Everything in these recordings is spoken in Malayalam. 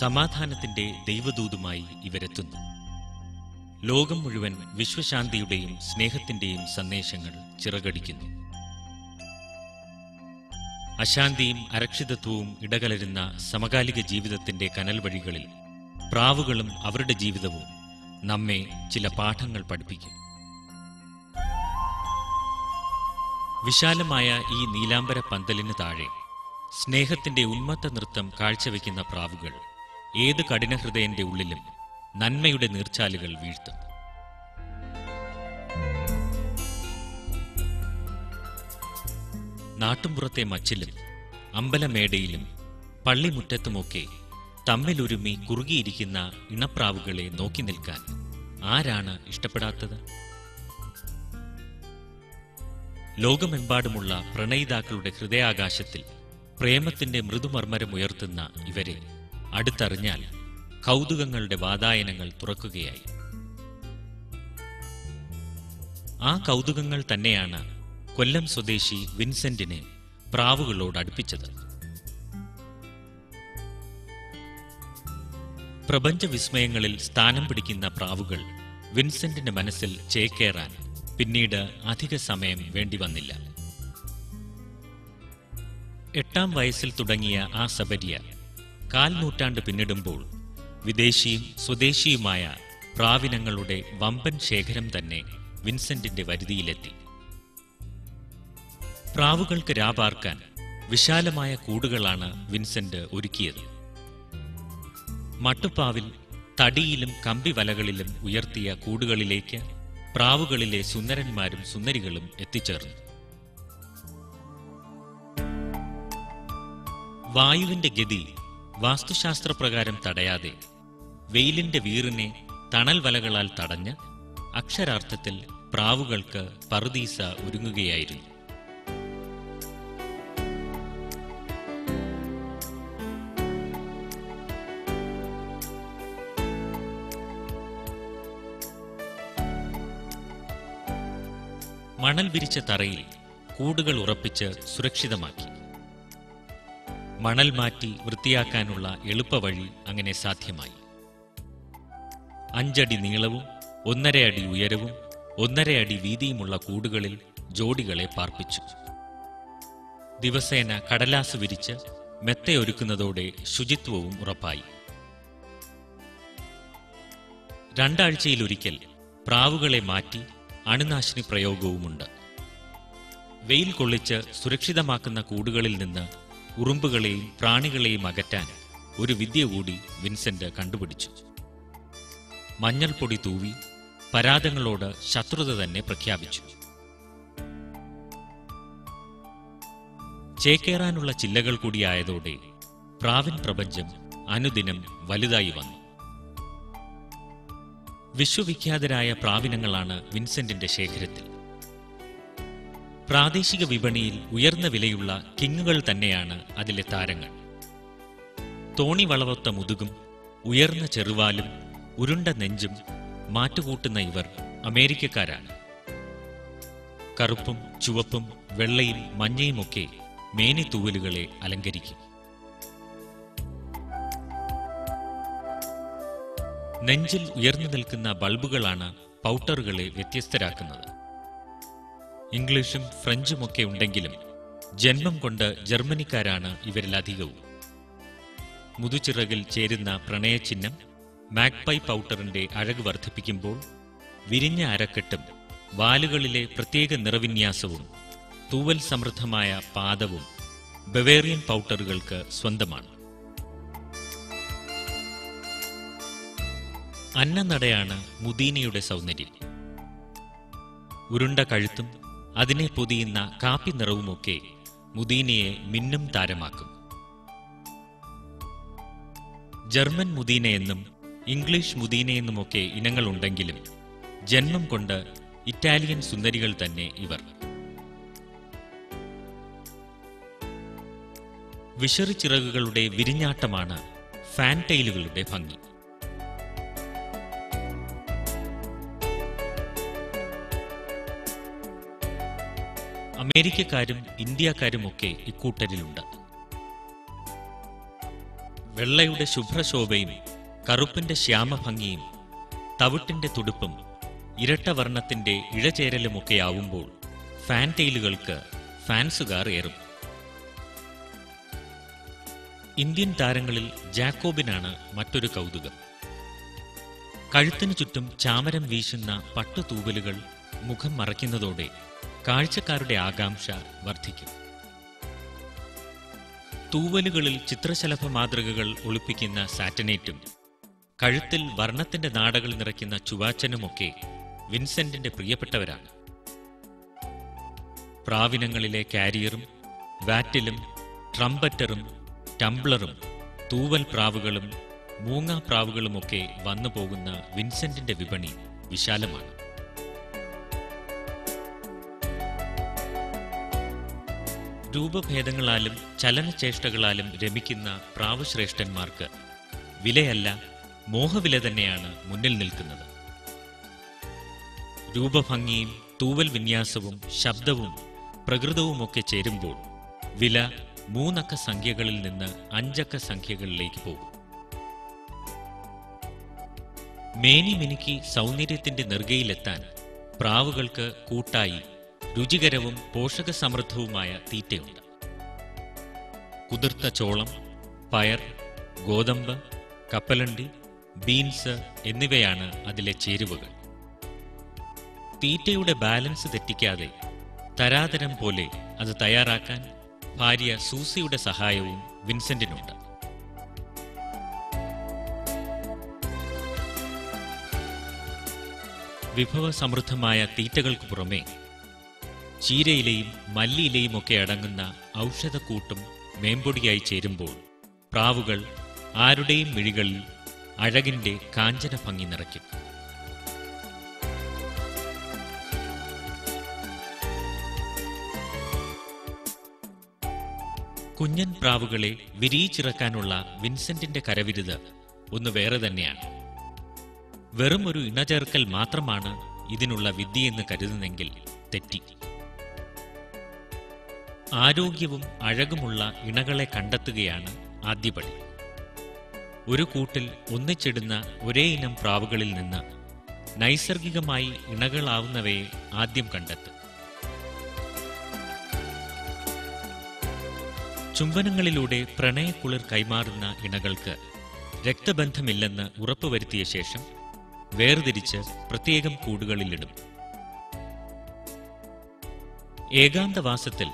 സമാധാനത്തിന്റെ ദൈവദൂതുമായി ഇവരെത്തുന്നു. ലോകം മുഴുവൻ വിശ്വശാന്തിയുടെയും സ്നേഹത്തിന്റെയും സന്ദേശങ്ങൾ ചിറകടിക്കുന്നു. അശാന്തിയും അരക്ഷിതത്വവും ഇടകലരുന്ന സമകാലിക ജീവിതത്തിന്റെ കനൽ വഴികളിൽ പ്രാവുകളും അവരുടെ ജീവിതവും നമ്മെ ചില പാഠങ്ങൾ പഠിപ്പിക്കും. വിശാലമായ ഈ നീലാംബര പന്തലിന് താഴെ സ്നേഹത്തിന്റെ ഉന്മത്ത നൃത്തം കാഴ്ചവെക്കുന്ന പ്രാവുകൾ ഏത് കഠിനഹൃദയന്റെ ഉള്ളിലും നന്മയുടെ നീർച്ചാലുകൾ വീഴ്ത്തും. നാട്ടുംപുറത്തെ മച്ചിലും അമ്പലമേടയിലും പള്ളിമുറ്റത്തുമൊക്കെ തമ്മിലൊരുമി കുറുകിയിരിക്കുന്ന ഇണപ്രാവുകളെ നോക്കി നിൽക്കാൻ ആരാണ് ഇഷ്ടപ്പെടാത്തത്? ലോകമെമ്പാടുമുള്ള പ്രണയിതാക്കളുടെ ഹൃദയാകാശത്തിൽ പ്രേമത്തിന്റെ മൃദുമർമ്മരമുയർത്തുന്ന ഇവരെ അടുത്തറിഞ്ഞാൽ കൗതുകങ്ങളുടെ വാതായനങ്ങൾ തുറക്കുകയായി. ആ കൗതുകങ്ങൾ തന്നെയാണ് കൊല്ലം സ്വദേശി വിൻസെന്റിനെ പ്രാവുകളോട് അടുപ്പിച്ചത്. പ്രപഞ്ച വിസ്മയങ്ങളിൽ സ്ഥാനം പിടിക്കുന്ന പ്രാവുകൾ വിൻസെന്റിന്റെ മനസ്സിൽ ചേക്കേറാൻ പിന്നീട് അധിക സമയം വേണ്ടിവന്നില്ല. 8-ാം വയസ്സിൽ തുടങ്ങിയ ആ സബരിയ 4 നൂറ്റാണ്ട് പിന്നിടുമ്പോൾ വിദേശിയും സ്വദേശിയുമായ പ്രാവിനങ്ങളുടെ വമ്പൻ ശേഖരം തന്നെ വിൻസെന്റിന്റെ വരുതിയിലെത്തി. പ്രാവുകൾക്ക് രാപാർക്കാൻ വിശാലമായ കൂടുകളാണ് വിൻസെന്റ് ഒരുക്കിയത്. മട്ടുപ്പാവിൽ തടിയിലും കമ്പിവലകളിലും ഉയർത്തിയ കൂടുകളിലേക്ക് പ്രാവുകളിലെ സുന്ദരന്മാരും സുന്ദരികളും എത്തിച്ചേർന്നു. വായുവിന്റെ ഗതി വാസ്തുശാസ്ത്രപ്രകാരം തടയാതെ വെയിലിന്റെ വീറിനെ തണൽ വലകളാൽ തടഞ്ഞ് അക്ഷരാർത്ഥത്തിൽ പ്രാവുകൾക്ക് പറുദീസ ഒരുങ്ങുകയായിരുന്നു. മണൽ വിരിച്ച തറയിൽ കൂടുകൾ ഉറപ്പിച്ച് സുരക്ഷിതമാക്കി. മണൽ മാറ്റി വൃത്തിയാക്കാനുള്ള എളുപ്പവഴി അങ്ങനെ സാധ്യമായി. 5 അടി നീളവും 1.5 അടി ഉയരവും 1.5 അടി വീതിയുമുള്ള കൂടുകളിൽ ജോഡികളെ പാർപ്പിച്ചു. ദിവസേന കടലാസ് വിരിച്ച് മെത്തയൊരുക്കുന്നതോടെ ശുചിത്വവും ഉറപ്പായി. 2 ആഴ്ചയിലൊരിക്കൽ പ്രാവുകളെ മാറ്റി അണുനാശിനി പ്രയോഗവുമുണ്ട്. വെയിൽ കൊള്ളിച്ച് സുരക്ഷിതമാക്കുന്ന കൂടുകളിൽ നിന്ന് ഉറുമ്പുകളെയും പ്രാണികളെയും അകറ്റാൻ ഒരു വിദ്യ കൂടി വിൻസെന്റ് കണ്ടുപിടിച്ചു. മഞ്ഞൾപ്പൊടി തൂവി പരാതങ്ങളോട് ശത്രുത തന്നെ പ്രഖ്യാപിച്ചു. ചേക്കേറാനുള്ള ചില്ലകൾ കൂടിയായതോടെ പ്രാവിൻ പ്രപഞ്ചം അനുദിനം വലുതായി വന്നു. വിശ്വവിഖ്യാതരായ പ്രാവിനങ്ങളാണ് വിൻസെന്റിന്റെ ശേഖരത്തിൽ. പ്രാദേശിക വിപണിയിൽ ഉയർന്ന വിലയുള്ള കിങ്ങുകൾ തന്നെയാണ് അതിലെ താരങ്ങൾ. തോണി വളവൊത്ത മുതുകും ഉയർന്ന ചെറുവാലും ഉരുണ്ട നെഞ്ചും മാറ്റുകൂട്ടുന്ന ഇവർ അമേരിക്കക്കാരാണ്. കറുപ്പും ചുവപ്പും വെള്ളയും മഞ്ഞയുമൊക്കെ മേനിത്തൂവലുകളെ അലങ്കരിക്കും. നെഞ്ചിൽ ഉയർന്നു നിൽക്കുന്ന ബൾബുകളാണ് പൗട്ടറുകളെ വ്യത്യസ്തരാക്കുന്നത്. ഇംഗ്ലീഷും ഫ്രഞ്ചുമൊക്കെ ഉണ്ടെങ്കിലും ജന്മം കൊണ്ട് ജർമ്മനിക്കാരാണ് ഇവരിലധികവും. മുതുചിറകിൽ ചേരുന്ന പ്രണയചിഹ്നം മാഗ്പൈ പൗട്ടറിന്റെ അഴക് വർദ്ധിപ്പിക്കുമ്പോൾ വിരിഞ്ഞ അരക്കെട്ടും വാലുകളിലെ പ്രത്യേക നിറവിന്യാസവും തൂവൽ സമൃദ്ധമായ പാദവും ബവേറിയൻ പൗട്ടറുകൾക്ക് സ്വന്തമാണ്. അന്നനടയാണ് മുദീനയുടെ സൗന്ദര്യം. ഉരുണ്ട കഴുത്തും അതിനെ പൊതിയുന്ന കാപ്പി നിറവുമൊക്കെ മുദീനയെ മിന്നും താരമാക്കും. ജർമ്മൻ മുദീനയെന്നും ഇംഗ്ലീഷ് മുദീനയെന്നുമൊക്കെ ഇനങ്ങളുണ്ടെങ്കിലും ജന്മം കൊണ്ട് ഇറ്റാലിയൻ സുന്ദരികൾ തന്നെ ഇവർ. വിശറിച്ചിറകുകളുടെ വിരിഞ്ഞാട്ടമാണ് ഫാൻടെയിലുകളുടെ ഭംഗി. അമേരിക്കക്കാരും ഇന്ത്യക്കാരുമൊക്കെ ഇക്കൂട്ടരിലുണ്ട്. വെള്ളയുടെ ശുഭ്രശോഭയും കറുപ്പിന്റെ ശ്യാമഭംഗിയും തവിട്ടിന്റെ തുടുപ്പും ഇരട്ടവർണ്ണത്തിന്റെ ഇഴചേരലുമൊക്കെയാവുമ്പോൾ ഫാൻടെയിലുകൾക്ക് ഫാൻസുകാർ ഏറും. ഇന്ത്യൻ താരങ്ങളിൽ ജാക്കോബിനാണ് മറ്റൊരു കൗതുകം. കഴുത്തിനു ചുറ്റും ചാമരം വീശുന്ന പട്ടുതൂവലുകൾ മുഖം മറയ്ക്കുന്നതോടെ കാഴ്ചക്കാരുടെ ആകാംക്ഷ വർദ്ധിക്കും. തൂവലുകളിൽ ചിത്രശലഭ മാതൃകകൾ ഒളിപ്പിക്കുന്ന സാറ്റനേറ്റും കഴുത്തിൽ വർണ്ണത്തിന്റെ നാടകൾ നിറയ്ക്കുന്ന ചുവാച്ചനുമൊക്കെ വിൻസെന്റിന്റെ പ്രിയപ്പെട്ടവരാണ്. പ്രാവിനങ്ങളിലെ കാരിയറും വാറ്റിലും ട്രംപറ്ററും ടംബ്ലറും തൂവൽ പ്രാവുകളും മൂങ്ങാപ്രാവുകളുമൊക്കെ വന്നു പോകുന്ന വിൻസെന്റിന്റെ വിപണി വിശാലമാണ്. രൂപഭേദങ്ങളാലും ചലനചേഷ്ടകളാലും രമിക്കുന്ന പ്രാവുശ്രേഷ്ഠന്മാർക്ക് വിലയല്ല, മോഹവില തന്നെയാണ് മുന്നിൽ നിൽക്കുന്നത്. രൂപഭംഗിയും തൂവൽ വിന്യാസവും ശബ്ദവും പ്രകൃതവുമൊക്കെ ചേരുമ്പോൾ വില 3 അക്ക സംഖ്യകളിൽ നിന്ന് 5 അക്ക സംഖ്യകളിലേക്ക് പോകും. മേനി മിനുക്കി സൗന്ദര്യത്തിന്റെ നെറുകയിലെത്താൻ പ്രാവുകൾക്ക് കൂട്ടായി രുചികരവും പോഷകസമൃദ്ധവുമായ തീറ്റയുണ്ട്. കുതിർത്ത ചോളം, പയർ, ഗോതമ്പ്, കപ്പലണ്ടി, ബീൻസ് എന്നിവയാണ് അതിലെ ചേരുവകൾ. തീറ്റയുടെ ബാലൻസ് തെറ്റിക്കാതെ തരാതരം പോലെ അത് തയ്യാറാക്കാൻ ഭാര്യ സൂസിയുടെ സഹായവും വിൻസെന്റിനുണ്ട്. വിഭവസമൃദ്ധമായ തീറ്റകൾക്ക് പുറമെ ചീരയിലയും മല്ലിയിലയുമൊക്കെ അടങ്ങുന്ന ഔഷധക്കൂട്ടും മേമ്പൊടിയായി ചേരുമ്പോൾ പ്രാവുകൾ ആരുടെയും മിഴികളിൽ അഴകിന്റെ കാഞ്ചന ഭംഗി നിറയ്ക്കും. കുഞ്ഞൻ പ്രാവുകളെ വിരിയിച്ചിറക്കാനുള്ള വിൻസെന്റിന്റെ കരവിരുത് ഒന്ന് വേറെ തന്നെയാണ്. വെറും ഒരു ഇണചേർക്കൽ മാത്രമാണ് ഇതിനുള്ള വിദ്യയെന്ന് കരുതുന്നെങ്കിൽ തെറ്റി. ആരോഗ്യവും അഴകുമുള്ള ഇണകളെ കണ്ടെത്തുകയാണ് ആദ്യപടി. ഒരു കൂട്ടിൽ ഒന്നിച്ചിടുന്ന ഒരേ ഇനം പ്രാവുകളിൽ നിന്ന് നൈസർഗികമായി ഇണകളാവുന്നവയെ ആദ്യം കണ്ടെത്തും. ചുംബനങ്ങളിലൂടെ പ്രണയക്കുളിർ കൈമാറുന്ന ഇണകൾക്ക് രക്തബന്ധമില്ലെന്ന് ഉറപ്പുവരുത്തിയ ശേഷം വേർതിരിച്ച് പ്രത്യേകം കൂടുകളിലിടും. ഏകാന്തവാസത്തിൽ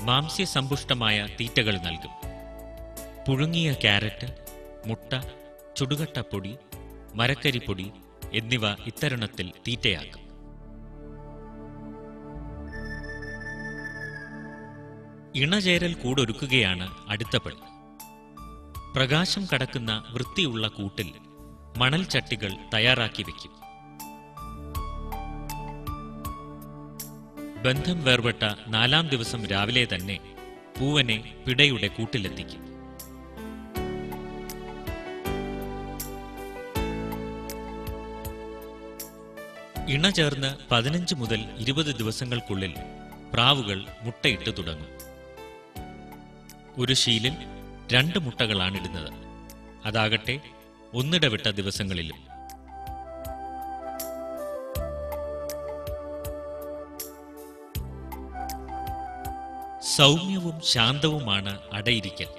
മാംസ്യസമ്പുഷ്ടമായ തീറ്റകൾ നൽകും. പുഴുങ്ങിയ ക്യാരറ്റ്, മുട്ട, ചുടുകട്ടപ്പൊടി, മരക്കരിപ്പൊടി എന്നിവ ഇത്തരുണത്തിൽ തീറ്റയാക്കും. ഇണചേരൽ കൂടൊരുക്കുകയാണ് അടുത്ത പണി. പ്രകാശം കടക്കുന്ന വൃത്തിയുള്ള കൂട്ടിൽ മണൽ ചട്ടികൾ തയ്യാറാക്കി വയ്ക്കും. ബന്ധം വേർപെട്ട 4-ാം ദിവസം രാവിലെ തന്നെ പൂവനെ പിടയുടെ കൂട്ടിലെത്തിക്കും. ഇണ ചേർന്ന് 15 മുതൽ 20 ദിവസങ്ങൾക്കുള്ളിൽ പ്രാവുകൾ മുട്ടയിട്ട് തുടങ്ങും. ഒരു ശീലിൽ 2 മുട്ടകളാണിടുന്നത്. അതാകട്ടെ ഒന്നിടവിട്ട ദിവസങ്ങളിലും. സൗമ്യവും ശാന്തവുമാണ് അടയിരിക്കൽ.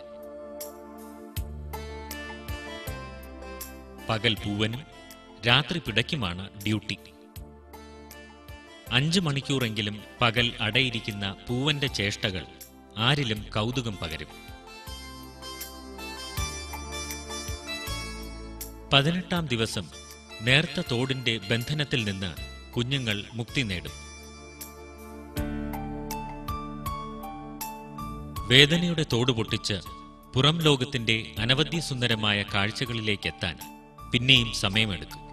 പകൽ പൂവനും രാത്രി പിടയ്ക്കുമാണ് ഡ്യൂട്ടി. 5 മണിക്കൂറെങ്കിലും പകൽ അടയിരിക്കുന്ന പൂവന്റെ ചേഷ്ടകൾ ആരിലും കൗതുകം പകരും. 18-ാം ദിവസം നേർത്ത തോടിന്റെ ബന്ധനത്തിൽ നിന്ന് കുഞ്ഞുങ്ങൾ മുക്തി നേടും. വേദനയുടെ തോട് പൊട്ടിച്ച് പുറം ലോകത്തിന്റെ അനവധ്യസുന്ദരമായ കാഴ്ചകളിലേക്കെത്താൻ പിന്നെയും സമയമെടുക്കും.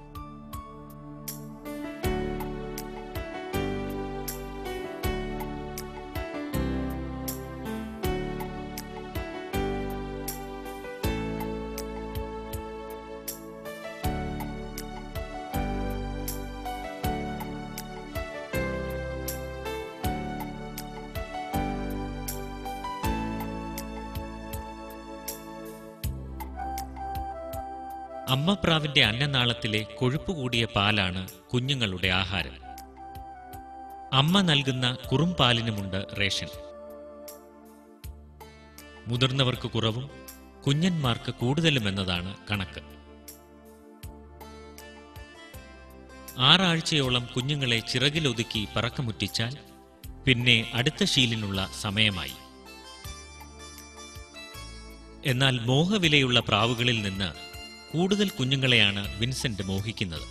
അമ്മപ്രാവിന്റെ അന്നനാളത്തിലെ കൊഴുപ്പ് കൂടിയ പാലാണ് കുഞ്ഞുങ്ങളുടെ ആഹാരം. അമ്മ നൽകുന്ന കുറുംപാലിനുമുണ്ട് റേഷൻ. മുതിർന്നവർക്ക് കുറവും കുഞ്ഞന്മാർക്ക് കൂടുതലുമെന്നതാണ് കണക്ക്. 6 ആഴ്ചയോളം കുഞ്ഞുങ്ങളെ ചിറകിലൊതുക്കി പറക്കമുറ്റിച്ചാൽ പിന്നെ അടുത്ത ശീലിനുള്ള സമയമായി. എന്നാൽ മോഹവിലയുള്ള പ്രാവുകളിൽ നിന്ന് കൂടുതൽ കുഞ്ഞുങ്ങളെയാണ് വിൻസെന്റ് മോഹിക്കുന്നത്.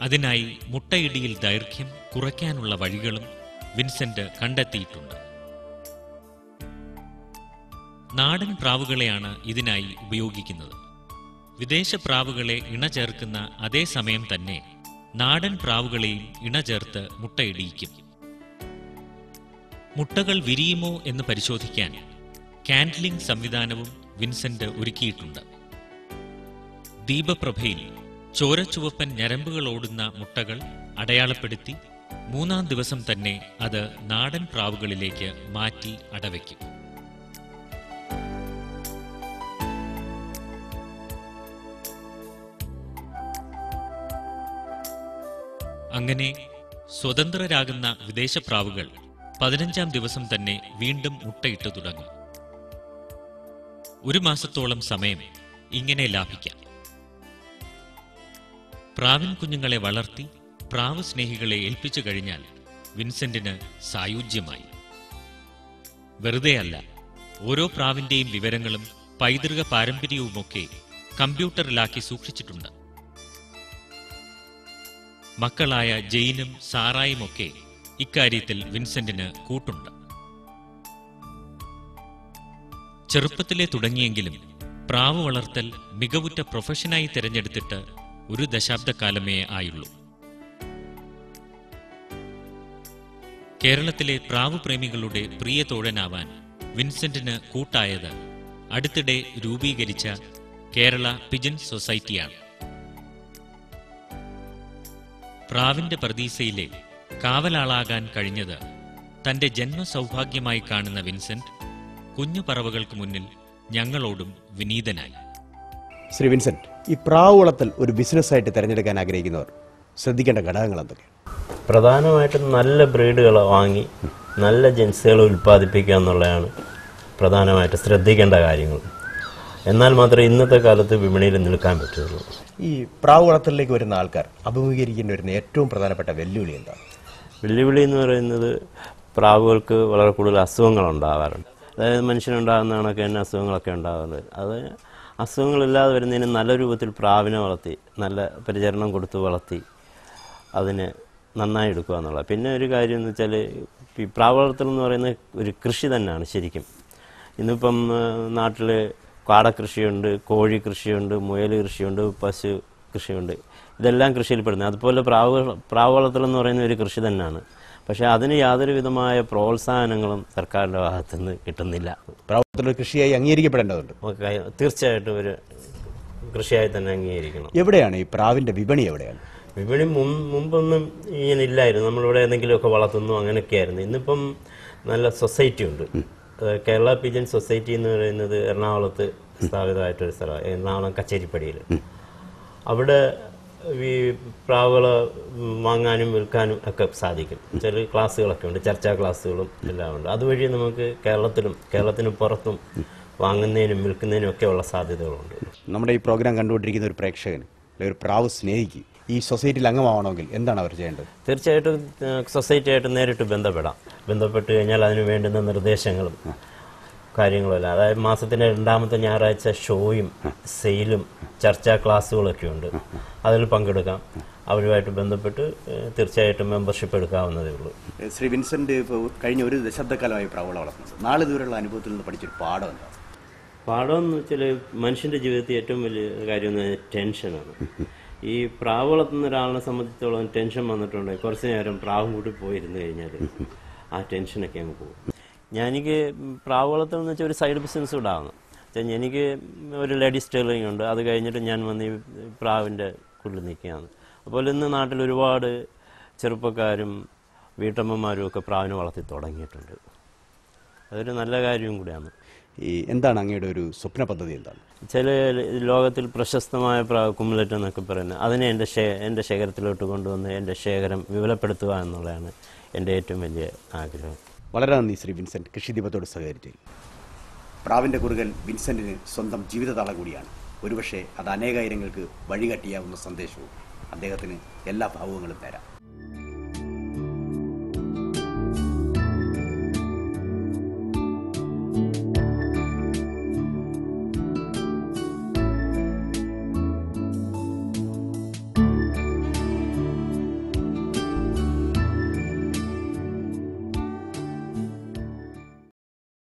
അതിനായി മുട്ടയിടിയിൽ ദൈർഘ്യം കുറയ്ക്കാനുള്ള വഴികളും വിൻസെന്റ് കണ്ടെത്തിയിട്ടുണ്ട്. നാടൻ പ്രാവുകളെയാണ് ഇതിനായി ഉപയോഗിക്കുന്നത്. വിദേശ പ്രാവുകളെ ഇണചേർക്കുന്ന അതേ സമയം തന്നെ നാടൻ പ്രാവുകളെയും ഇണചേർത്ത് മുട്ടയിടിയിക്കും. മുട്ടകൾ വിരിയുമോ എന്ന് പരിശോധിക്കാൻ കാൻഡ്ലിംഗ് സംവിധാനവും വിൻസെന്റ് ഒരുക്കിയിട്ടുണ്ട്. ദീപപ്രഭയിൽ ചോരച്ചുവപ്പൻ ഞരമ്പുകളോടുന്ന മുട്ടകൾ അടയാളപ്പെടുത്തി 3-ാം ദിവസം തന്നെ അത് നാടൻ പ്രാവുകളിലേക്ക് മാറ്റി അടവയ്ക്കും. അങ്ങനെ സ്വതന്ത്രരാകുന്ന വിദേശപ്രാവുകൾ 15-ാം ദിവസം തന്നെ വീണ്ടും മുട്ടയിട്ട് തുടങ്ങും. 1 മാസത്തോളം സമയം ഇങ്ങനെ ലാഭിക്കാം. പ്രാവിൻ കുഞ്ഞുങ്ങളെ വളർത്തി പ്രാവ് സ്നേഹികളെ ഏൽപ്പിച്ചു കഴിഞ്ഞാൽ വിൻസെന്റിന് സായുജ്യമായി. വെറുതെയല്ല, ഓരോ പ്രാവിന്റെയും വിവരങ്ങളും പൈതൃക പാരമ്പര്യവുമൊക്കെ കമ്പ്യൂട്ടറിലാക്കി സൂക്ഷിച്ചിട്ടുണ്ട്. മക്കളായ ജെയിനും സാറായുമൊക്കെ ഇക്കാര്യത്തിൽ വിൻസെന്റിന് കൂട്ടുണ്ട്. ചെറുപ്പത്തിലെ തുടങ്ങിയെങ്കിലും പ്രാവ് വളർത്തൽ മികവുറ്റ പ്രൊഫഷനായി തിരഞ്ഞെടുത്തിട്ട് 1 ദശാബ്ദക്കാലമേ ആയുള്ളൂ. കേരളത്തിലെ പ്രാവ് പ്രേമികളുടെ പ്രിയ തോഴനാവാൻ വിൻസെന്റിന് കൂട്ടായത് അടുത്തിടെ രൂപീകരിച്ച കേരള പിജൻ സൊസൈറ്റിയാണ്. പ്രാവിന്റെ പ്രതീസയിലെ കാവലാളാകാൻ കഴിഞ്ഞത് തന്റെ ജന്മസൗഭാഗ്യമായി കാണുന്ന വിൻസെന്റ് കുഞ്ഞു പറവകൾക്ക് മുന്നിൽ ഞങ്ങളോടും വിനീതനായി. ശ്രീ വിൻസെന്റ്, ഈ പ്രാവ് വളർത്തൽ ഒരു ബിസിനസ്സായിട്ട് തിരഞ്ഞെടുക്കാൻ ആഗ്രഹിക്കുന്നവർ ശ്രദ്ധിക്കേണ്ട ഘടകങ്ങൾ എന്തൊക്കെയാണ്? പ്രധാനമായിട്ടും നല്ല ബ്രീഡുകൾ വാങ്ങി നല്ല ജൻസുകൾ ഉൽപ്പാദിപ്പിക്കുക എന്നുള്ളതാണ് പ്രധാനമായിട്ട് ശ്രദ്ധിക്കേണ്ട കാര്യങ്ങൾ. എന്നാൽ മാത്രമേ ഇന്നത്തെ കാലത്ത് വിപണിയിൽ നിൽക്കാൻ പറ്റുള്ളൂ. ഈ പ്രാവ് വളർത്തലിലേക്ക് വരുന്ന ആൾക്കാർ അഭിമുഖീകരിക്കേണ്ടി വരുന്ന ഏറ്റവും പ്രധാനപ്പെട്ട വെല്ലുവിളി എന്താണ്? വെല്ലുവിളി എന്ന് പറയുന്നത് പ്രാവുകൾക്ക് വളരെ കൂടുതൽ അസുഖങ്ങൾ ഉണ്ടാകാറുണ്ട്. അതായത് മനുഷ്യനുണ്ടാകുന്ന കണക്ക് തന്നെ അസുഖങ്ങളൊക്കെ ഉണ്ടാകാറുണ്ട്. അത് അസുഖങ്ങളില്ലാതെ വരുന്നതിന് നല്ല രൂപത്തിൽ പ്രാവിനെ വളർത്തി നല്ല പരിചരണം കൊടുത്ത് വളർത്തി അതിന് നന്നായി എടുക്കുക എന്നുള്ളത്. പിന്നെ ഒരു കാര്യം എന്ന് വെച്ചാൽ ഈ പ്രാവ് വളർത്തൽ എന്ന് പറയുന്നത് ഒരു കൃഷി തന്നെയാണ് ശരിക്കും. ഇന്നിപ്പം നാട്ടിൽ കാടക്കൃഷിയുണ്ട്, കോഴി കൃഷിയുണ്ട്, മുയൽ കൃഷിയുണ്ട്, പശു കൃഷിയുണ്ട്. ഇതെല്ലാം കൃഷിയിൽപ്പെടുന്നത്. അതുപോലെ പ്രാവ് വളർത്തൽ എന്ന് പറയുന്ന ഒരു കൃഷി തന്നെയാണ്. പക്ഷേ അതിന് യാതൊരു വിധമായ പ്രോത്സാഹനങ്ങളും സർക്കാരിൻ്റെ ഭാഗത്തുനിന്ന് കിട്ടുന്നില്ല. പ്രാവ് കൃഷിയായി അംഗീകരിക്കപ്പെടേണ്ടതുണ്ട്. തീർച്ചയായിട്ടും ഒരു കൃഷിയായി തന്നെ അംഗീകരിക്കണം. എവിടെയാണ് ഈ പ്രാവിൻ്റെ വിപണി? എവിടെയാണ് വിപണി? മുമ്പൊന്നും ഇങ്ങനെ ഇല്ലായിരുന്നു. നമ്മളിവിടെ എന്തെങ്കിലുമൊക്കെ വളർത്തുന്നു അങ്ങനെയൊക്കെയായിരുന്നു. ഇന്നിപ്പം നല്ല സൊസൈറ്റി ഉണ്ട്. കേരള പിജൻ സൊസൈറ്റി എന്ന് പറയുന്നത് എറണാകുളത്ത് സ്ഥാപിതമായിട്ടൊരു സ്ഥലമാണ്. എറണാകുളം കച്ചേരിപ്പടിയിൽ. അവിടെ ഈ പ്രാവുകൾ വാങ്ങാനും വിൽക്കാനും ഒക്കെ സാധിക്കും. ചില ക്ലാസ്സുകളൊക്കെ ഉണ്ട്, ചർച്ചാ ക്ലാസ്സുകളും എല്ലാം ഉണ്ട്. അതുവഴി നമുക്ക് കേരളത്തിന് പുറത്തും വാങ്ങുന്നതിനും വിൽക്കുന്നതിനും ഒക്കെ ഉള്ള സാധ്യതകളുണ്ട്. നമ്മുടെ ഈ പ്രോഗ്രാം കണ്ടുകൊണ്ടിരിക്കുന്ന ഒരു പ്രേക്ഷകന്, ഒരു പ്രാവ് സ്നേഹിക്ക് ഈ സൊസൈറ്റിയിൽ അംഗമാവണമെങ്കിൽ എന്താണ് അവർ ചെയ്യേണ്ടത്? തീർച്ചയായിട്ടും സൊസൈറ്റിയായിട്ട് നേരിട്ട് ബന്ധപ്പെട്ട് കഴിഞ്ഞാൽ അതിന് വേണ്ടുന്ന നിർദ്ദേശങ്ങളും കാര്യങ്ങളുമല്ല. അതായത് മാസത്തിൻ്റെ 2ാമത്തെ ഞായറാഴ്ച ഷോയും സെയിലും ചർച്ചാ ക്ലാസ്സുകളൊക്കെ ഉണ്ട്. അതിൽ പങ്കെടുക്കാം. അവരുമായിട്ട് ബന്ധപ്പെട്ട് തീർച്ചയായിട്ടും മെമ്പർഷിപ്പ് എടുക്കാവുന്നതേ ഉള്ളൂ. ശ്രീ വിൻസെന്റ് ഇപ്പോൾ കഴിഞ്ഞ 1 ദശാബ്ദക്കാലമായി പ്രാവുകളെ വളർത്തുന്നത്. നാളെ ദൂരെയുള്ള അനുഭവത്തിൽ നിന്ന് പഠിച്ചൊരു പാഠം എന്താണ്? പാഠം എന്ന് വെച്ചാൽ മനുഷ്യൻ്റെ ജീവിതത്തിൽ ഏറ്റവും വലിയ കാര്യം എന്ന് പറഞ്ഞാൽ ടെൻഷനാണ്. ഈ പ്രാവ് വളർത്തുന്ന ഒരാളിനെ സംബന്ധിച്ചോളം ടെൻഷൻ വന്നിട്ടുണ്ടെങ്കിൽ കുറച്ച് നേരം പ്രാവും കൂട്ടി പോയിരുന്നു കഴിഞ്ഞാൽ ആ ടെൻഷനൊക്കെ അങ്ങ് പോകും. എനിക്ക് പ്രാവ് വളർത്തൽ എന്ന് വെച്ചാൽ ഒരു സൈഡ് ബിസിനസ് കൂടെ ആവുന്നു. എനിക്ക് ഒരു ലേഡീസ് ടൈലറിംഗ് ഉണ്ട്. അത് കഴിഞ്ഞിട്ട് ഞാൻ വന്ന് ഈ പ്രാവിൻ്റെ കുള്ളിൽ നിൽക്കുകയാണ്. അപ്പോൾ ഇന്ന് നാട്ടിൽ ഒരുപാട് ചെറുപ്പക്കാരും വീട്ടമ്മമാരും ഒക്കെ പ്രാവിനെ വളർത്തി തുടങ്ങിയിട്ടുണ്ട്. അതൊരു നല്ല കാര്യവും കൂടിയാണ്. എന്താണ് അങ്ങയുടെ ഒരു സ്വപ്ന പദ്ധതി എന്താണ്? ചില ലോകത്തിൽ പ്രശസ്തമായ പ്രാവ് കുമുലറ്റ് എന്നൊക്കെ പറയുന്നത് അതിനെ എൻ്റെ ശേഖരത്തിലോട്ട് കൊണ്ടുവന്ന് എൻ്റെ ശേഖരം വിപുലപ്പെടുത്തുക എന്നുള്ളതാണ് എൻ്റെ ഏറ്റവും വലിയ ആഗ്രഹം. വളരെ നന്ദി ശ്രീ വിൻസെൻ്റ്, കൃഷിദീപത്തോട് സഹകരിച്ചു. പ്രാവിൻ്റെ കുറുകൽ വിൻസെൻറ്റിന് സ്വന്തം ജീവിതതാളം കൂടിയാണ്. ഒരുപക്ഷെ അത് അനേകായിരങ്ങൾക്ക് വഴികാട്ടിയാവുന്ന സന്ദേശവും അദ്ദേഹത്തിന് എല്ലാ ഭാവുകങ്ങളും തരാം.